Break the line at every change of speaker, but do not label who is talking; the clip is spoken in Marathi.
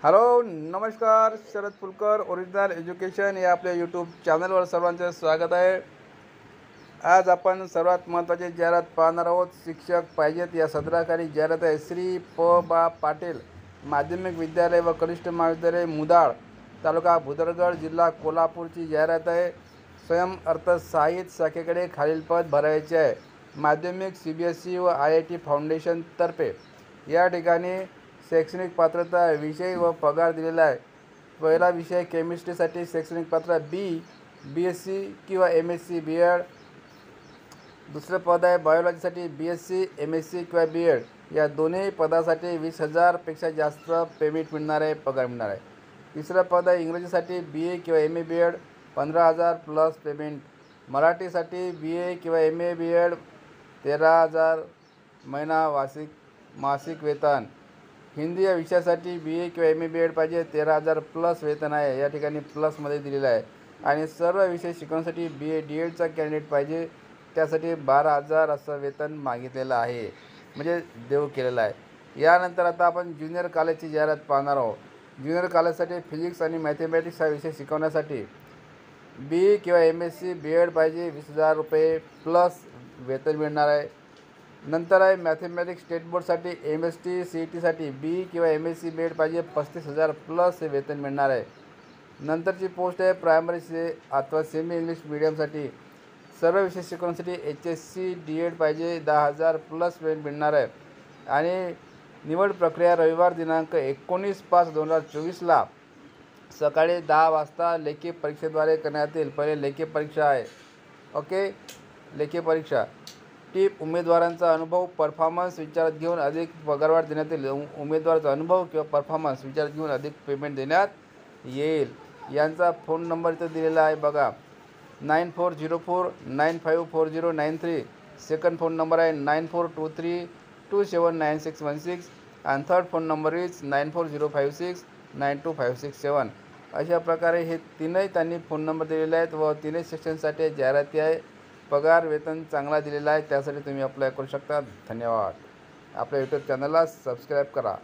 हॅलो नमस्कार, शरद फुलकर ओरिजिनल एज्युकेशन या आपल्या यूट्यूब चॅनलवर सर्वांचे स्वागत आहे। आज आपण सर्वात महत्त्वाची जाहिरात पाहणार आहोत। शिक्षक पाहिजेत या सदराखाली जाहिरात आहे। श्री बा पाटील माध्यमिक विद्यालय व कनिष्ठ महाविद्यालय मुदाळ तालुका भुदरगड जिल्हा कोल्हापूरची जाहिरात आहे। स्वयं अर्थसहाय्यित शाखेकडे खालील पद भरायचे आहे। माध्यमिक CBSE व IIT फाउंडेशन तर्फे। या ठिकाणी शैक्षणिक पात्रता विषय व पगार दिलेला आहे। पहिला विषय केमिस्ट्रीसाठी शैक्षणिक पात्रता BSc किंवा MSc BEd। दुसरं पद आहे बायोलॉजीसाठी BSc MSc किंवा BEd। या दोन्ही पदासाठी 20,000 पेक्षा जास्त पेमेंट मिळणार आहे, पगार मिळणार आहे। तिसरं पद आहे इंग्रजीसाठी BA किंवा MA BEd 15,000 प्लस पेमेंट। मराठीसाठी BA किंवा MA BEd 13,000 महिना मासिक वेतन। हिंदी या विषयासाठी BA किंवा MA BEd पाहिजे 13,000 प्लस वेतन आहे, या ठिकाणी प्लसमध्ये दिलेलं आहे। आणि सर्व विषय शिकवण्यासाठी BA DEdचा कॅन्डिडेट पाहिजे, त्यासाठी 12,000 असं वेतन मागितलेलं आहे, म्हणजे देऊ केलेलं आहे। यानंतर आता आपण ज्युनियर कॉलेजची जाहिरात पाहणार आहोत। ज्युनियर कॉलेजसाठी फिजिक्स आणि मॅथमॅटिक्स हा विषय शिकवण्यासाठी BE किंवा MSc BEd पाहिजे, 20,000 रुपये प्लस वेतन मिळणार आहे। नंतर आहे मॅथमॅटिक्स स्टेट बोर्डसाठी MST CETसाठी BE किंवा MSc BEd पाहिजे, 35,000 प्लस हे वेतन मिळणार आहे। नंतरची पोस्ट आहे प्रायमरी अथवा सेमी इंग्लिश मीडियमसाठी सर्व विषय शिकवण्यासाठी HSC DEd पाहिजे, 10,000 प्लस वेतन मिळणार आहे। आणि निवड प्रक्रिया रविवार दिनांक 19/5/2024 सकाळी 10 वाजता लेखी परीक्षेद्वारे करण्यात येईल। पहिले लेखी परीक्षा आहे, ओके। लेखी परीक्षा टिप उमेदवारांचा अनुभव परफॉर्मन्स विचारात घेऊन अधिक पगारवाढ देण्यात येईल। उमेदवाराचा अनुभव किंवा परफॉर्मन्स विचारात घेऊन अधिक पेमेंट देण्यात येईल। यांचा फोन नंबर इथं दिलेला आहे बघा, 9404954093। सेकंड फोन नंबर आहे 9423279616 आणि थर्ड फोन नंबर इज 9405692567। अशा प्रकारे हे तीनही त्यांनी फोन नंबर दिलेले आहेत व तीनही सेक्शनसाठी जाहिराती आहे। पगार वेतन चांगला दिलेला आहे, त्यासाठी तुम्ही अप्लाय करू शकता। धन्यवाद। आपल्या यूट्यूब चॅनलला सबस्क्राईब करा।